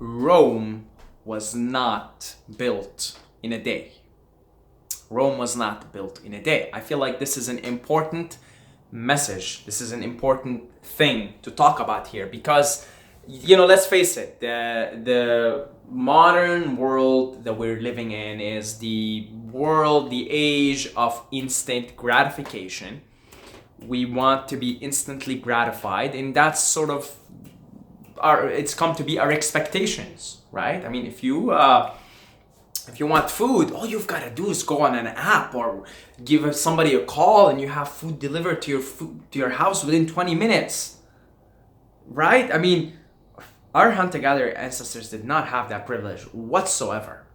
Rome was not built in a day. Rome was not built in a day. I feel like this is an important message. This is an important thing to talk about here because, let's face it, the modern world that we're living in is the age of instant gratification. We want to be instantly gratified, and that's sort of it's come to be our expectations, right? I mean, if you want food, all you've got to do is go on an app or give somebody a call and you have food delivered to your house within 20 minutes, right? I mean, our hunter-gatherer ancestors did not have that privilege whatsoever.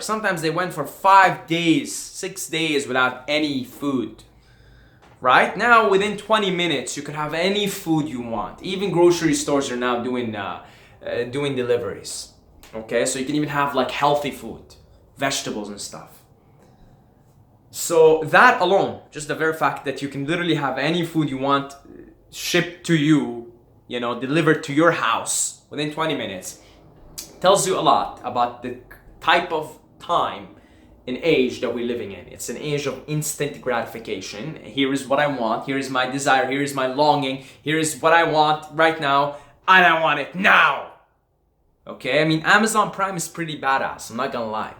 Sometimes they went for 5 days, 6 days without any food. Right now, within 20 minutes, you could have any food you want. Even grocery stores are now doing deliveries. Okay, so you can even have like healthy food, vegetables and stuff. So that alone, just the very fact that you can literally have any food you want shipped to you, delivered to your house within 20 minutes, tells you a lot about the type of time and age that we're living in. It's an age of instant gratification. Here is what I want. Here is my desire. Here is my longing. Here is what I want right now, and I want it now. Okay, I mean, Amazon Prime is pretty badass, I'm not gonna lie.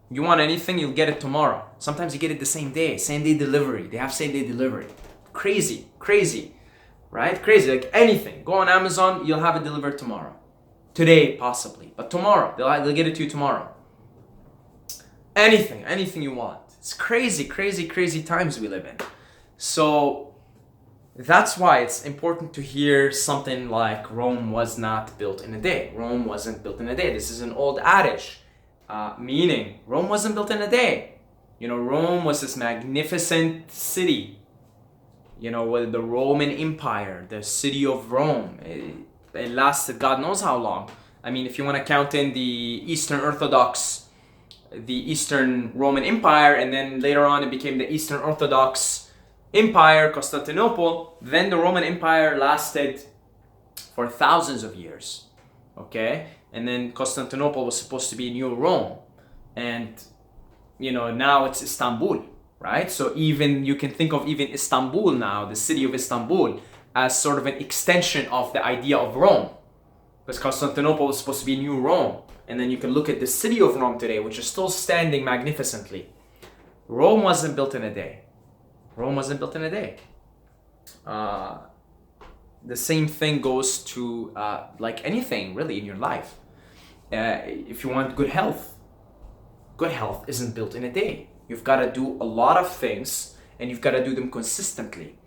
You want anything, you'll get it tomorrow. Sometimes you get it the same day delivery. They have same day delivery. Crazy, right? Crazy, like anything. Go on Amazon, you'll have it delivered tomorrow. Today, possibly, but tomorrow, they'll get it to you tomorrow. Anything you want. It's crazy times we live in. So that's why it's important to hear something like Rome was not built in a day. Rome wasn't built in a day. This is an old adage, meaning Rome wasn't built in a day. Rome was this magnificent city, with the Roman Empire, the city of Rome. It lasted God knows how long. I mean, if you want to count in the Eastern Roman Empire, and then later on it became the Eastern Orthodox Empire, Constantinople, then the Roman Empire lasted for thousands of years, okay? And then Constantinople was supposed to be New Rome, and now it's Istanbul, right? So even you can think of even Istanbul now, the city of Istanbul, as sort of an extension of the idea of Rome, because Constantinople was supposed to be New Rome. And then you can look at the city of Rome today, which is still standing magnificently. Rome wasn't built in a day. The same thing goes to like anything really in your life. If you want good health isn't built in a day. You've got to do a lot of things, and you've got to do them consistently.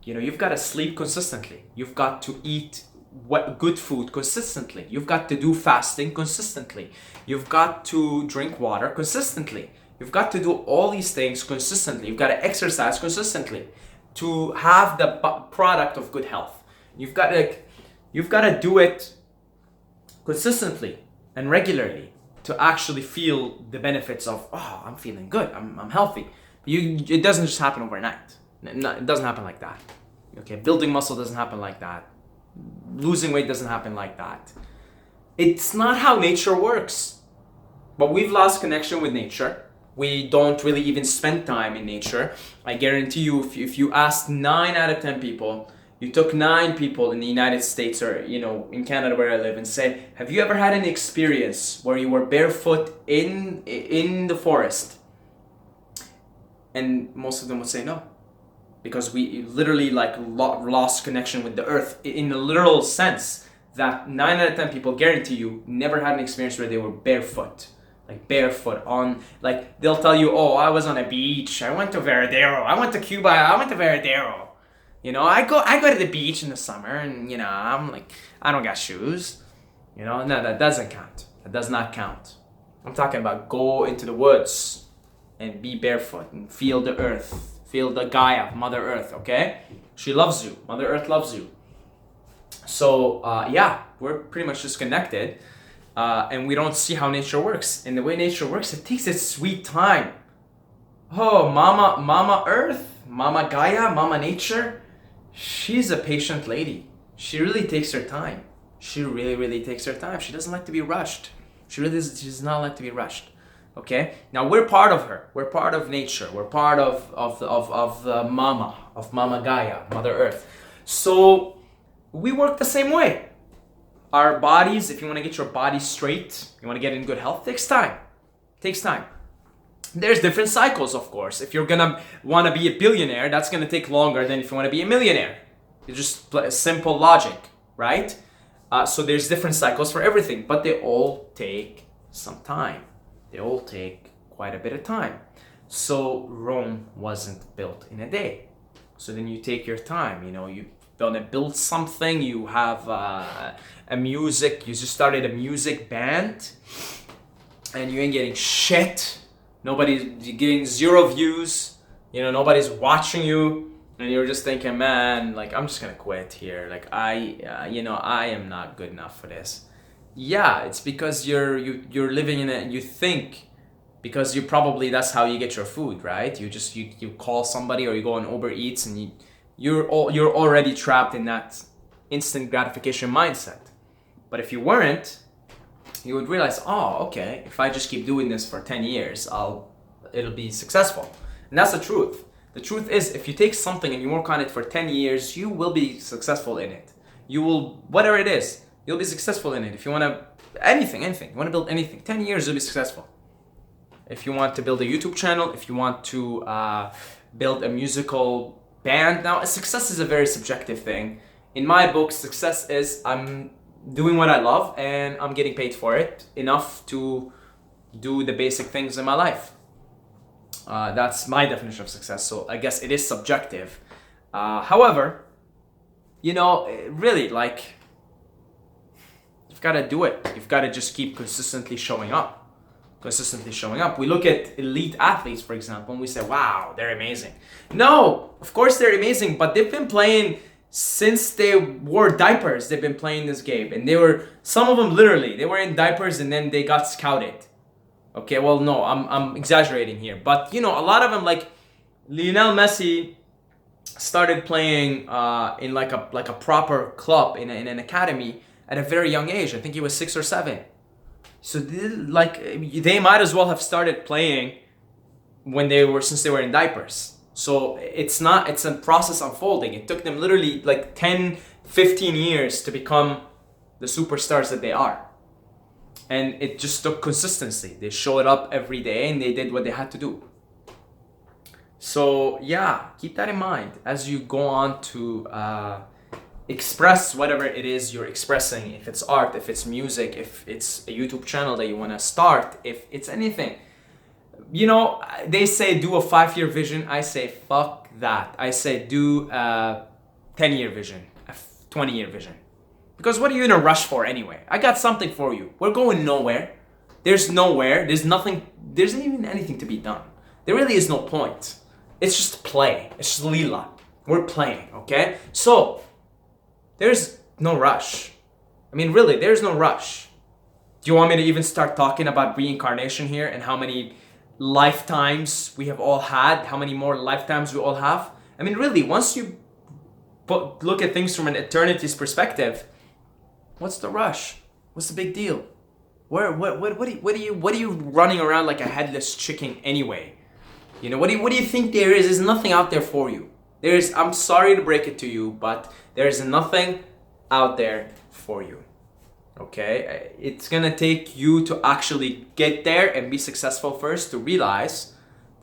You've got to sleep consistently. You've got to eat good food consistently. You've got to do fasting consistently. You've got to drink water consistently. You've got to do all these things consistently. You've got to exercise consistently to have the product of good health. You've got to do it consistently and regularly to actually feel the benefits of, I'm feeling good, I'm healthy. It doesn't just happen overnight. It doesn't happen like that. Okay, building muscle doesn't happen like that. Losing weight doesn't happen like that. It's not how nature works. But we've lost connection with nature. We don't really even spend time in nature. I guarantee you, if you asked 9 out of 10 people, you took 9 people in the United States or in Canada where I live, and said, have you ever had an experience where you were barefoot in the forest? And most of them would say no. Because we literally lost connection with the earth in a literal sense, that 9 out of 10 people, guarantee you, never had an experience where they were barefoot. On, they'll tell you, I was on a beach, I went to Veradero, I went to Cuba, I went to Veradero. I go to the beach in the summer, and I'm like, I don't got shoes. No, that doesn't count. That does not count. I'm talking about go into the woods and be barefoot and feel the earth. Feel the Gaia, Mother Earth, okay? She loves you. Mother Earth loves you. So, we're pretty much disconnected. And we don't see how nature works. And the way nature works, it takes its sweet time. Oh, Mama Earth, Mama Gaia, Mama Nature, she's a patient lady. She really takes her time. She really, really takes her time. She doesn't like to be rushed. She does not like to be rushed. Okay? Now we're part of her. We're part of nature. We're part of the Mama Gaia, Mother Earth. So we work the same way. Our bodies, if you want to get your body straight, you want to get in good health, takes time. Takes time. There's different cycles, of course. If you're gonna want to be a billionaire, that's gonna take longer than if you want to be a millionaire. It's just simple logic, right? So there's different cycles for everything, but they all take some time. They all take quite a bit of time. So Rome wasn't built in a day. So then you take your time, you want to build something, you have you just started a music band, and you ain't getting shit. Nobody's getting 0 views, nobody's watching you. And you're just thinking, man, like, I'm just gonna quit here. Like, I am not good enough for this. Yeah, it's because you're living in it, and you think, because that's how you get your food, right? You call somebody, or you go on Uber Eats, and you're already trapped in that instant gratification mindset. But if you weren't, you would realize, oh, okay, if I just keep doing this for 10 years, it'll be successful. And that's the truth. The truth is, if you take something and you work on it for 10 years, you will be successful in it. You will, whatever it is, you'll be successful in it. If you want to, anything, you want to build anything, 10 years, you'll be successful. If you want to build a YouTube channel, if you want to build a musical band. Now, success is a very subjective thing. In my book, success is I'm doing what I love and I'm getting paid for it enough to do the basic things in my life. That's my definition of success. So I guess it is subjective. However, really, like, you've got to do it. You've got to just keep consistently showing up. We look at elite athletes, for example, and we say, wow, they're amazing. No, of course they're amazing, but they've been playing since they wore diapers. They've been playing this game, and some of them literally, they were in diapers and then they got scouted. Okay, well, no, I'm exaggerating here, but a lot of them, like Lionel Messi, started playing in like a proper club in an academy at a very young age. I think he was 6 or 7. So they might as well have started playing since they were in diapers. So it's a process unfolding. It took them literally like 10, 15 years to become the superstars that they are. And it just took consistency. They showed up every day and they did what they had to do. So yeah, keep that in mind as you go on to express whatever it is you're expressing. If it's art, if it's music, if it's a YouTube channel that you want to start, if it's anything. They say do a 5-year vision. I say fuck that. I say do a 10-year vision, a 20-year vision. Because what are you in a rush for anyway? I got something for you. We're going nowhere. There's nothing, there isn't even anything to be done. There really is no point. It's just play. It's just Leela. We're playing, okay? So, there's no rush. I mean, really, there's no rush. Do you want me to even start talking about reincarnation here and how many lifetimes we have all had, how many more lifetimes we all have? I mean, really, once you look at things from an eternity's perspective, what's the rush? What's the big deal? What are you running around like a headless chicken anyway? What do you think there is? There's nothing out there for you. I'm sorry to break it to you, but there's nothing out there for you. Okay? It's gonna take you to actually get there and be successful first to realize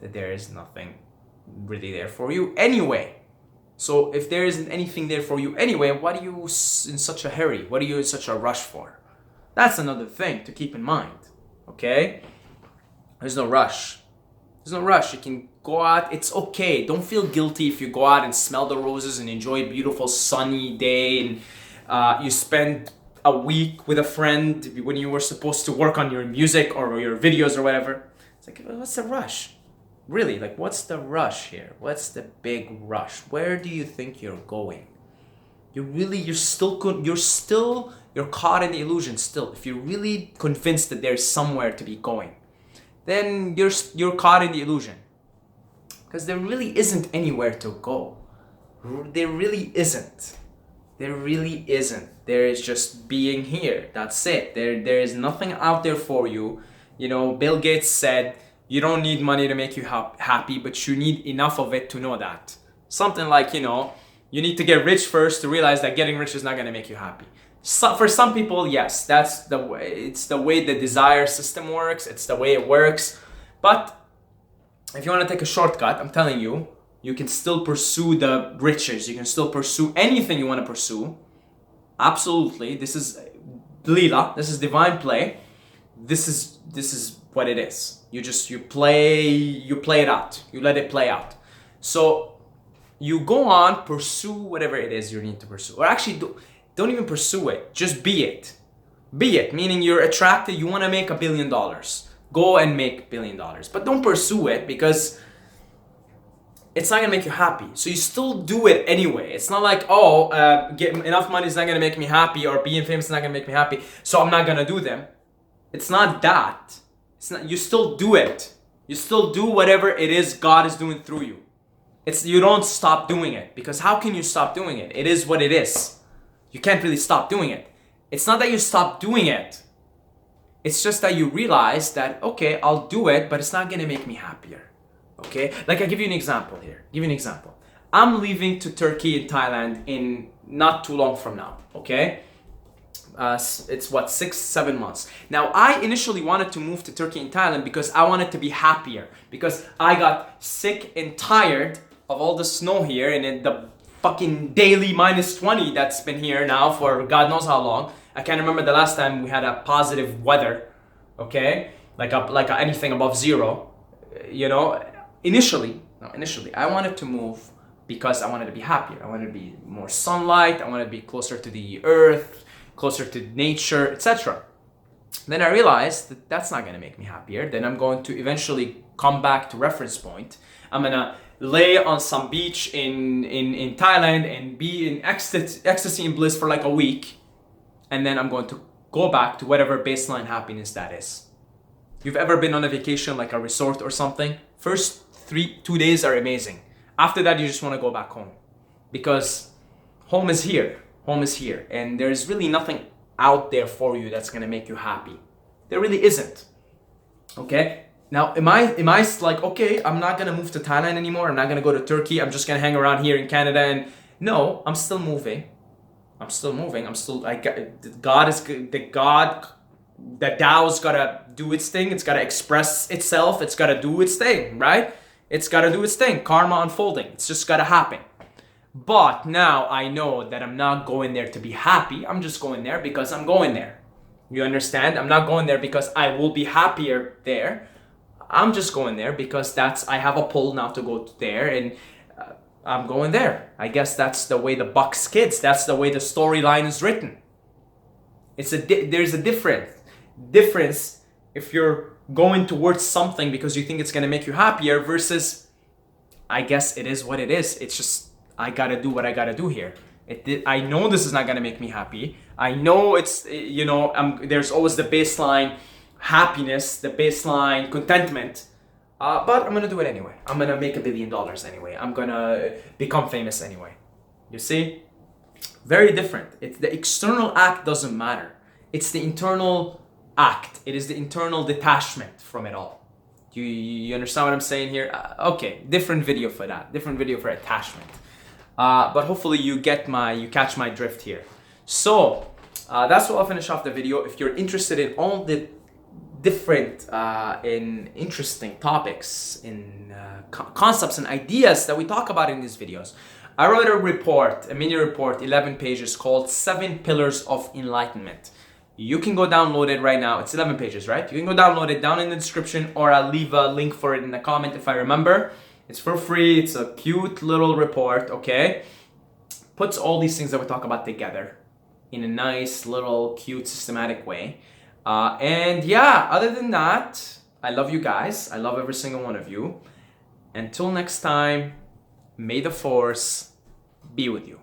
that there is nothing really there for you anyway. So if there isn't anything there for you anyway, what are you in such a hurry? What are you in such a rush for? That's another thing to keep in mind. Okay? There's no rush. There's no rush. You can go out. It's okay. Don't feel guilty if you go out and smell the roses and enjoy a beautiful sunny day and you spend a week with a friend when you were supposed to work on your music or your videos or whatever. It's like, what's the rush? Really, like, what's the rush here? What's the big rush? Where do you think you're going? You're caught in the illusion still. If you're really convinced that there's somewhere to be going, then you're caught in the illusion. Because there really isn't anywhere to go. There really isn't. There really isn't. There is just being here. That's it. There is nothing out there for you. You know, Bill Gates said, you don't need money to make you happy, but you need enough of it to know that. Something like, you know, you need to get rich first to realize that getting rich is not going to make you happy. So, for some people, yes, that's the way. It's the way the desire system works. It's the way it works. But if you want to take a shortcut, I'm telling you, you can still pursue the riches. You can still pursue anything you want to pursue. Absolutely. This is Leela. This is divine play. This is what it is. You play it out. You let it play out. So you go on, pursue whatever it is you need to pursue. Or actually, don't even pursue it. Just be it. Be it, meaning you're attracted, you want to make $1 billion. Go and make $1 billion. But don't pursue it because it's not going to make you happy. So you still do it anyway. It's not like, getting enough money is not going to make me happy, or being famous is not going to make me happy, so I'm not going to do them. It's not that. It's not. You still do it. You still do whatever it is God is doing through you. You don't stop doing it, because how can you stop doing it? It is what it is. You can't really stop doing it. It's not that you stop doing it. It's just that you realize that, okay, I'll do it, but it's not going to make me happier. Okay? Like, I'll give you an example here. I'm leaving to Turkey and Thailand in not too long from now. Okay? It's 6-7 months. Now, I initially wanted to move to Turkey and Thailand because I wanted to be happier. Because I got sick and tired of all the snow here and the fucking daily -20 that's been here now for God knows how long. I can't remember the last time we had a positive weather, okay? Like anything above zero, you know? Initially, I wanted to move because I wanted to be happier. I wanted to be more sunlight. I wanted to be closer to the earth, closer to nature, etc. Then I realized that that's not going to make me happier. Then I'm going to eventually come back to reference point. I'm going to lay on some beach in Thailand and be in ecstasy and bliss for like a week. And then I'm going to go back to whatever baseline happiness that is. You've ever been on a vacation, like a resort or something? First 2 days are amazing. After that, you just want to go back home. Because home is here. Home is here. And there's really nothing out there for you that's going to make you happy. There really isn't. Okay? Now, am I like, okay, I'm not going to move to Thailand anymore. I'm not going to go to Turkey. I'm just going to hang around here in Canada. And no, I'm still moving. The Tao's gotta do its thing. It's gotta express itself. It's gotta do its thing, right? It's gotta do its thing. Karma unfolding. It's just gotta happen. But now I know that I'm not going there to be happy. I'm just going there because I'm going there. You understand? I'm not going there because I will be happier there. I'm just going there because I have a pull now to go there, and I'm going there. I guess that's the way the buck skids. That's the way the storyline is written. There's a difference if you're going towards something because you think it's going to make you happier versus, I guess it is what it is. It's just, I got to do what I got to do here. I know this is not going to make me happy. I know it's, there's always the baseline happiness, the baseline contentment. But I'm going to do it anyway. I'm going to make $1 billion anyway. I'm going to become famous anyway. You see? Very different. The external act doesn't matter. It's the internal act. It is the internal detachment from it all. You understand what I'm saying here? Okay, different video for that. Different video for attachment. But hopefully you catch my drift here. So that's what I'll finish off the video. If you're interested in all the different in interesting topics, in concepts and ideas that we talk about in these videos, I wrote a mini report, 11 pages, called 7 Pillars of Enlightenment. You can go download it right now. It's 11 pages, right? You can go download it down in the description, or I'll leave a link for it in the comment if I remember. It's for free. It's a cute little report, okay? Puts all these things that we talk about together in a nice little cute systematic way. And yeah, other than that, I love you guys. I love every single one of you. Until next time, may the force be with you.